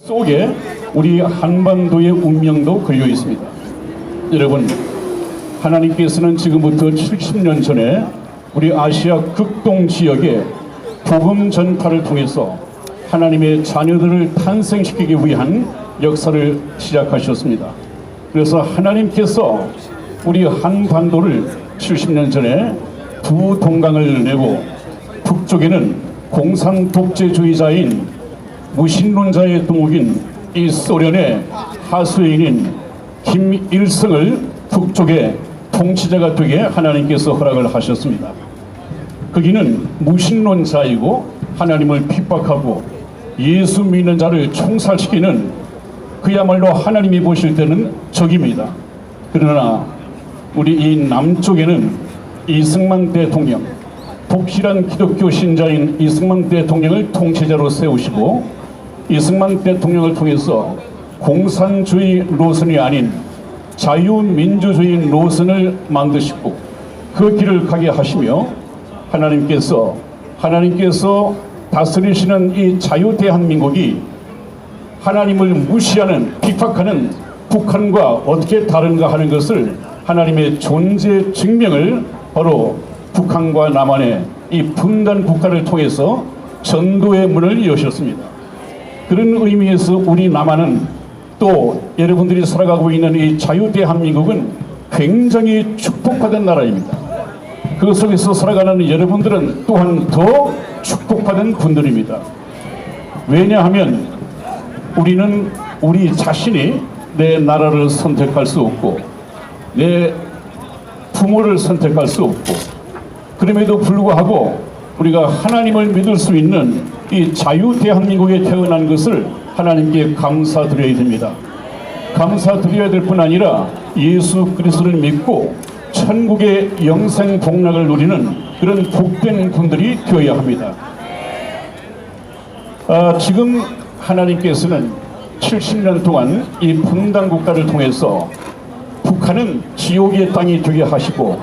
속에 우리 한반도의 운명도 걸려 있습니다. 여러분, 하나님께서는 지금부터 70년 전에 우리 아시아 극동 지역에 복음 전파를 통해서 하나님의 자녀들을 탄생시키기 위한 역사를 시작하셨습니다. 그래서 하나님께서 우리 한반도를 70년 전에 두 동강을 내고 북쪽에는 공산 독재주의자인 무신론자의 동욱인 이 소련의 하수인인 김일성을 북쪽의 통치자가 되게 하나님께서 허락을 하셨습니다. 그기는 무신론자이고 하나님을 핍박하고 예수 믿는 자를 총살시키는 그야말로 하나님이 보실 때는 적입니다. 그러나 우리 이 남쪽에는 이승만 대통령, 독실한 기독교 신자인 이승만 대통령을 통치자로 세우시고 이승만 대통령을 통해서 공산주의 노선이 아닌 자유민주주의 노선을 만드시고 그 길을 가게 하시며 하나님께서 다스리시는 이 자유대한민국이 하나님을 무시하는 핍박하는 북한과 어떻게 다른가 하는 것을 하나님의 존재 증명을 바로 북한과 남한의 이 분단 국가를 통해서 전도의 문을 여셨습니다. 그런 의미에서 우리 남한은 또 여러분들이 살아가고 있는 이 자유대한민국은 굉장히 축복받은 나라입니다. 그 속에서 살아가는 여러분들은 또한 더 축복받은 분들입니다. 왜냐하면 우리는 우리 자신이 내 나라를 선택할 수 없고 내 부모를 선택할 수 없고 그럼에도 불구하고 우리가 하나님을 믿을 수 있는 이 자유대한민국에 태어난 것을 하나님께 감사드려야 됩니다. 감사드려야 될 뿐 아니라 예수 그리스도를 믿고 천국의 영생 복락을 누리는 그런 복된 분들이 되어야 합니다. 지금 하나님께서는 70년 동안 이 분단 국가를 통해서 북한은 지옥의 땅이 되게 하시고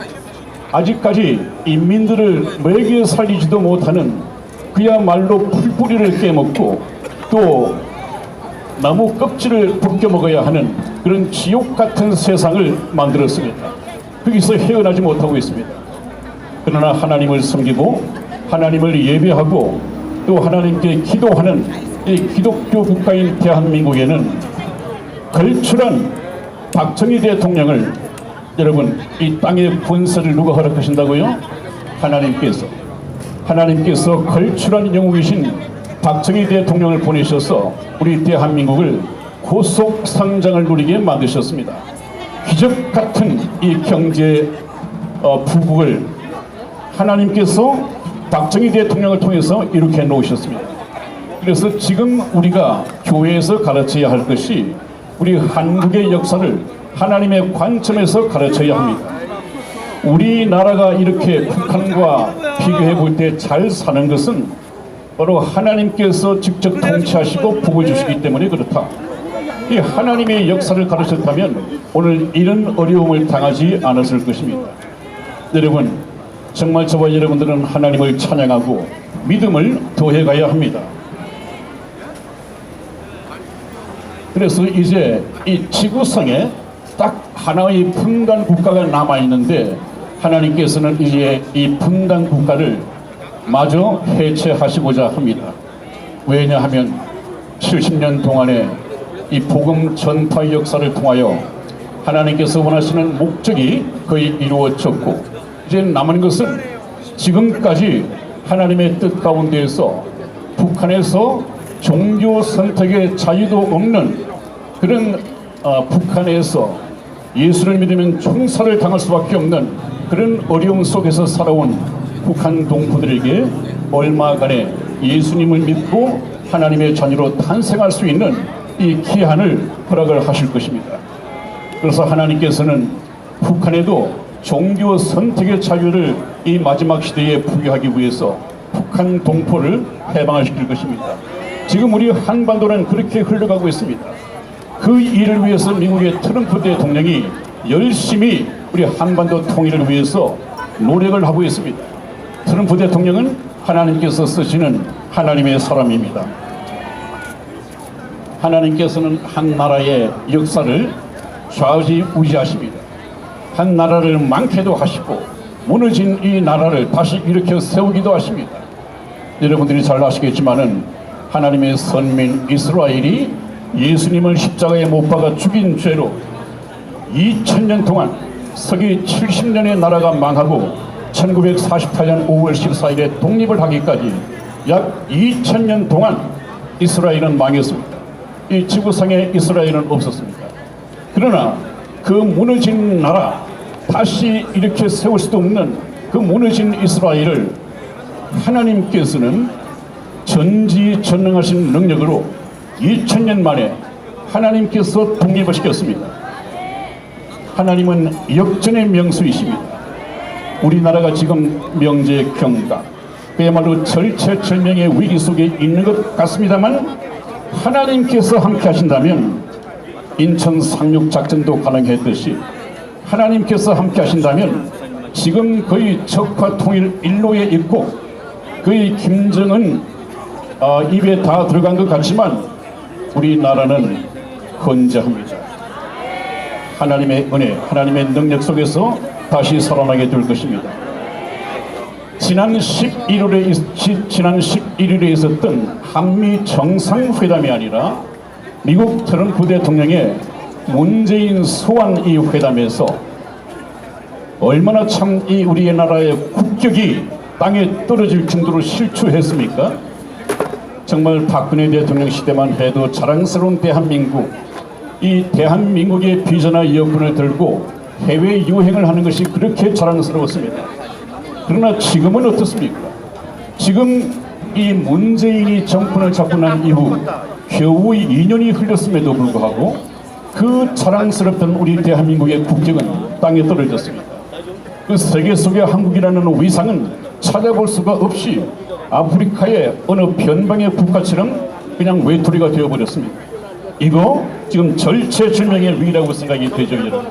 아직까지 인민들을 먹여 살리지도 못하는 그야말로 풀뿌리를 깨먹고 또 나무 껍질을 벗겨 먹어야 하는 그런 지옥 같은 세상을 만들었습니다. 거기서 헤어나지 못하고 있습니다. 그러나 하나님을 섬기고 하나님을 예배하고 또 하나님께 기도하는 이 기독교 국가인 대한민국에는 걸출한 박정희 대통령을 여러분 이 땅의 권세를 누가 허락하신다고요? 하나님께서 걸출한 영웅이신 박정희 대통령을 보내셔서 우리 대한민국을 고속 성장을 누리게 만드셨습니다. 기적 같은 이 경제 부국을 하나님께서 박정희 대통령을 통해서 이렇게 놓으셨습니다. 그래서 지금 우리가 교회에서 가르쳐야 할 것이 우리 한국의 역사를 하나님의 관점에서 가르쳐야 합니다. 우리나라가 이렇게 북한과 비교해 볼 때 잘 사는 것은 바로 하나님께서 직접 통치하시고 복을 주시기 때문에 그렇다. 이 하나님의 역사를 가르쳤다면 오늘 이런 어려움을 당하지 않았을 것입니다. 여러분, 정말 저와 여러분들은 하나님을 찬양하고 믿음을 더해가야 합니다. 그래서 이제 이 지구상에 딱 하나의 분단 국가가 남아있는데 하나님께서는 이제 이 분단 국가를 마저 해체하시고자 합니다. 왜냐하면 70년 동안의 이 복음 전파 역사를 통하여 하나님께서 원하시는 목적이 거의 이루어졌고 이제 남은 것은 지금까지 하나님의 뜻 가운데에서 북한에서 종교 선택의 자유도 없는 그런 북한에서 예수를 믿으면 총살을 당할 수밖에 없는 그런 어려움 속에서 살아온 북한 동포들에게 얼마간의 예수님을 믿고 하나님의 자녀로 탄생할 수 있는 이 기한을 허락을 하실 것입니다. 그래서 하나님께서는 북한에도 종교 선택의 자유를 이 마지막 시대에 부여하기 위해서 북한 동포를 해방을 시킬 것입니다. 지금 우리 한반도는 그렇게 흘러가고 있습니다. 그 일을 위해서 미국의 트럼프 대통령이 열심히 우리 한반도 통일을 위해서 노력을 하고 있습니다. 트럼프 대통령은 하나님께서 쓰시는 하나님의 사람입니다. 하나님께서는 한 나라의 역사를 좌지우지하십니다. 한 나라를 망케도 하시고 무너진 이 나라를 다시 일으켜 세우기도 하십니다. 여러분들이 잘 아시겠지만은 하나님의 선민 이스라엘이 예수님을 십자가에 못 박아 죽인 죄로 2000년 동안 서기 70년의 나라가 망하고 1948년 5월 14일에 독립을 하기까지 약 2000년 동안 이스라엘은 망했습니다. 이 지구상에 이스라엘은 없었습니다. 그러나 그 무너진 나라 다시 이렇게 세울 수도 없는 그 무너진 이스라엘을 하나님께서는 전지전능하신 능력으로 2000년 만에 하나님께서 독립을 시켰습니다. 하나님은 역전의 명수이십니다. 우리나라가 지금 명제 경각 그야말로 절체절명의 위기 속에 있는 것 같습니다만 하나님께서 함께 하신다면 인천 상륙작전도 가능했듯이 하나님께서 함께 하신다면 지금 거의 적화 통일 일로에 있고 거의 김정은 입에 다 들어간 것 같지만 우리나라는 건재합니다. 하나님의 은혜, 하나님의 능력 속에서 다시 살아나게 될 것입니다. 지난 11일에 있었던 한미 정상회담이 아니라 미국 트럼프 대통령의 문재인 소환 이 회담에서 얼마나 참 이 우리의 나라의 국격이 땅에 떨어질 정도로 실추했습니까? 정말 박근혜 대통령 시대만 해도 자랑스러운 대한민국, 이 대한민국의 비전화 여권을 들고 해외 유행을 하는 것이 그렇게 자랑스러웠습니다. 그러나 지금은 어떻습니까? 지금 이 문재인이 정권을 잡고 난 이후 겨우 2년이 흘렀음에도 불구하고 그 자랑스럽던 우리 대한민국의 국격은 땅에 떨어졌습니다. 그 세계 속의 한국이라는 위상은 찾아볼 수가 없이 아프리카의 어느 변방의 국가처럼 그냥 외톨이가 되어버렸습니다. 이거 지금 절체절명의 위기라고 생각이 되죠, 여러분.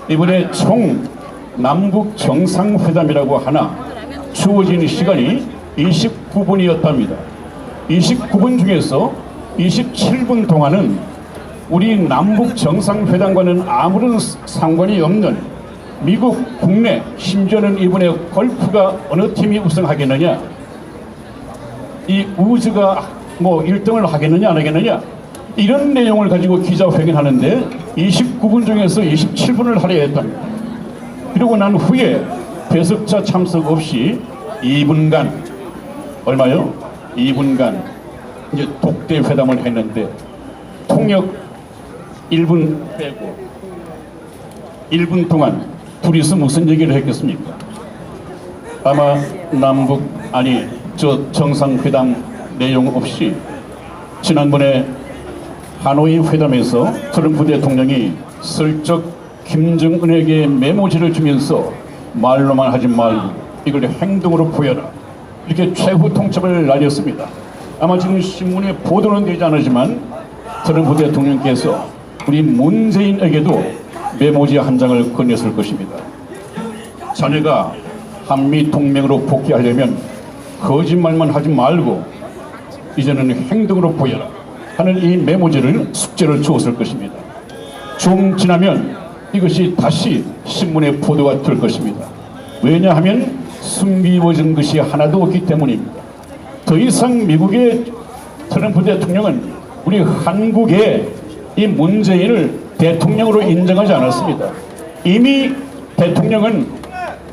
이번에 총 남북 정상회담이라고 하나 주어진 시간이 29분이었답니다. 29분 중에서 27분 동안은 우리 남북 정상회담과는 아무런 상관이 없는 미국 국내, 심지어는 이번에 골프가 어느 팀이 우승하겠느냐, 이 우즈가 뭐 1등을 하겠느냐 안 하겠느냐, 이런 내용을 가지고 기자회견하는데 29분 중에서 27분을 할애했답니다. 그리고 난 후에 배석자 참석 없이 2분간, 얼마요? 2분간 이제 독대 회담을 했는데 통역 1분 빼고 1분 동안 둘이서 무슨 얘기를 했겠습니까? 아마 정상회담 내용 없이 지난번에 하노이 회담에서 트럼프 대통령이 슬쩍 김정은에게 메모지를 주면서 말로만 하지 말고 이걸 행동으로 보여라, 이렇게 최후 통첩을 날렸습니다. 아마 지금 신문에 보도는 되지 않았지만 트럼프 대통령께서 우리 문재인에게도 메모지 한 장을 건넸을 것입니다. 자네가 한미 동맹으로 복귀하려면 거짓말만 하지 말고 이제는 행동으로 보여라 하는 이 메모지를 숙제를 주었을 것입니다. 좀 지나면 이것이 다시 신문에 보도가 될 것입니다. 왜냐하면 숨기워진 것이 하나도 없기 때문입니다. 더 이상 미국의 트럼프 대통령은 우리 한국의 이 문재인을 대통령으로 인정하지 않았습니다. 이미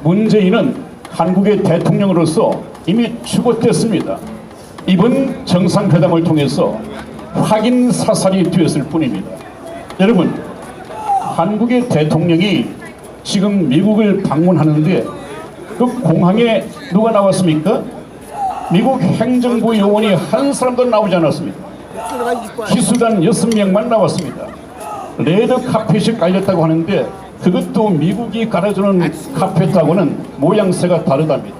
문재인은 한국의 대통령으로서 이미 추구됐습니다. 이번 정상회담을 통해서 확인 사살이 되었을 뿐입니다. 여러분, 한국의 대통령이 지금 미국을 방문하는데 그 공항에 누가 나왔습니까? 미국 행정부 요원이 한 사람도 나오지 않았습니다. 기수단 6명만 나왔습니다. 레드 카펫이 깔렸다고 하는데 그것도 미국이 깔아주는 카펫하고는 모양새가 다르답니다.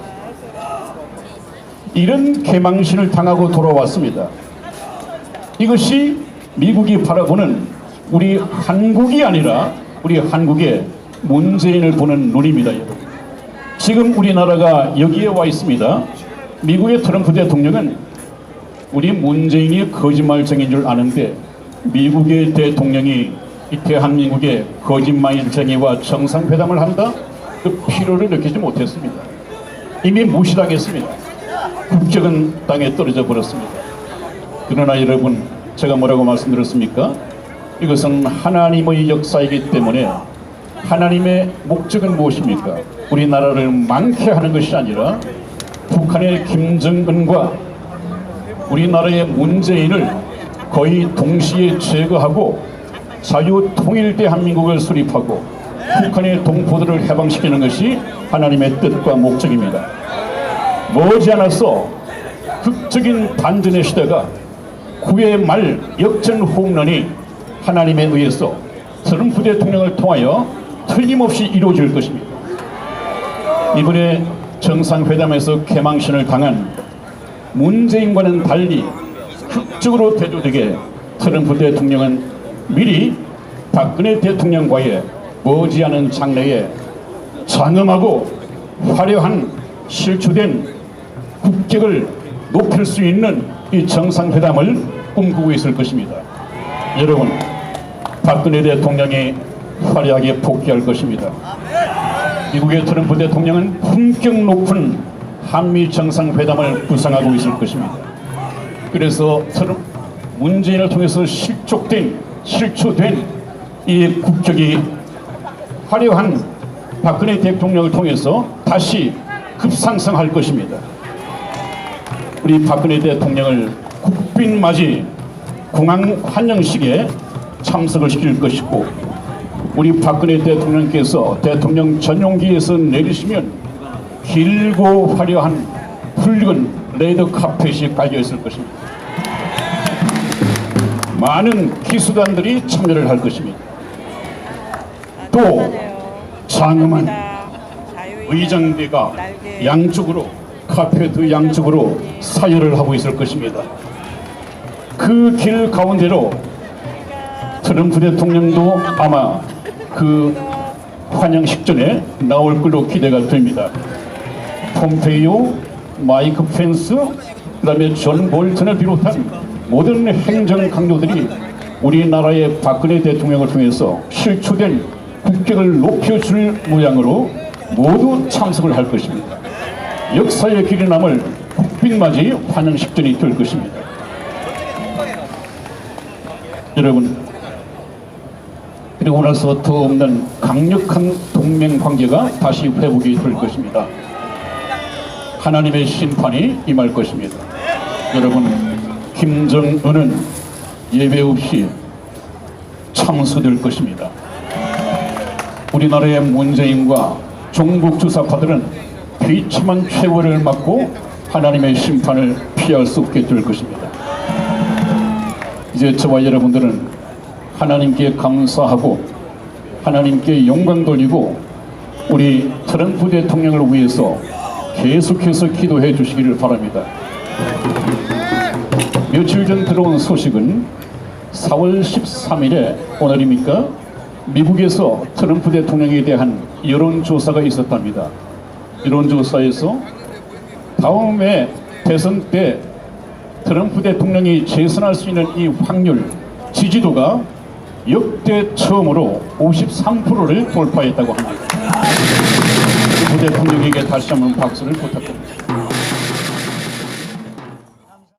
이런 개망신을 당하고 돌아왔습니다. 이것이 미국이 바라보는 우리 한국이 아니라 우리 한국의 문재인을 보는 눈입니다. 여러분. 지금 우리나라가 여기에 와 있습니다. 미국의 트럼프 대통령은 우리 문재인이 거짓말쟁이인 줄 아는데 미국의 대통령이 이 대한민국의 거짓말쟁이와 정상회담을 한다? 그 필요를 느끼지 못했습니다. 이미 무시당했습니다. 국적은 땅에 떨어져 버렸습니다. 그러나 여러분, 제가 뭐라고 말씀드렸습니까? 이것은 하나님의 역사이기 때문에 하나님의 목적은 무엇입니까? 우리나라를 망케하는 것이 아니라 북한의 김정은과 우리나라의 문재인을 거의 동시에 제거하고 자유통일 대한민국을 수립하고 북한의 동포들을 해방시키는 것이 하나님의 뜻과 목적입니다. 머지않아서 극적인 반전의 시대가 9회 말 역전 홈런이 하나님에 의해서 트럼프 대통령을 통하여 틀림없이 이루어질 것입니다. 이번에 정상회담에서 개망신을 당한 문재인과는 달리 극적으로 대조되게 트럼프 대통령은 미리 박근혜 대통령과의 머지않은 장래에 장엄하고 화려한 실추된 국격을 높일 수 있는 이 정상회담을 꿈꾸고 있을 것입니다. 여러분, 박근혜 대통령이 화려하게 복귀할 것입니다. 미국의 트럼프 대통령은 품격 높은 한미 정상회담을 구상하고 있을 것입니다. 그래서 문재인을 통해서 실추된 이 국격이 화려한 박근혜 대통령을 통해서 다시 급상승할 것입니다. 우리 박근혜 대통령을 국빈맞이 공항 환영식에 참석을 시킬 것이고, 우리 박근혜 대통령께서 대통령 전용기에서 내리시면 길고 화려한 붉은 레드 카펫이 깔려 있을 것입니다. 많은 기수단들이 참여를 할 것입니다. 또 장엄한 의장대가 양쪽으로, 카페트 양쪽으로 사열을 하고 있을 것입니다. 그 길 가운데로 트럼프 대통령도 아마 그 환영식 전에 나올 걸로 기대가 됩니다. 폼페이오, 마이크 펜스, 그 다음에 존 볼턴을 비롯한 모든 행정 강요들이 우리나라의 박근혜 대통령을 통해서 실추된 국격을 높여줄 모양으로 모두 참석을 할 것입니다. 역사의 길이 남을 국빈맞이 환영식전이 될 것입니다. 여러분, 그리고 나서 더 없는 강력한 동맹 관계가 다시 회복이 될 것입니다. 하나님의 심판이 임할 것입니다. 여러분, 김정은은 예배 없이 참수될 것입니다. 우리나라의 문재인과 종북 주사파들은 비참한 최후를 맞고 하나님의 심판을 피할 수 없게 될 것입니다. 이제 저와 여러분들은 하나님께 감사하고 하나님께 영광 돌리고 우리 트럼프 대통령을 위해서 계속해서 기도해 주시기를 바랍니다. 며칠 전 들어온 소식은 4월 13일에 오늘입니까? 미국에서 트럼프 대통령에 대한 여론조사가 있었답니다. 여론조사에서 다음에 대선 때 트럼프 대통령이 재선할 수 있는 이 확률, 지지도가 역대 처음으로 53%를 돌파했다고 합니다. 트럼프 대통령에게 다시 한번 박수를 부탁드립니다.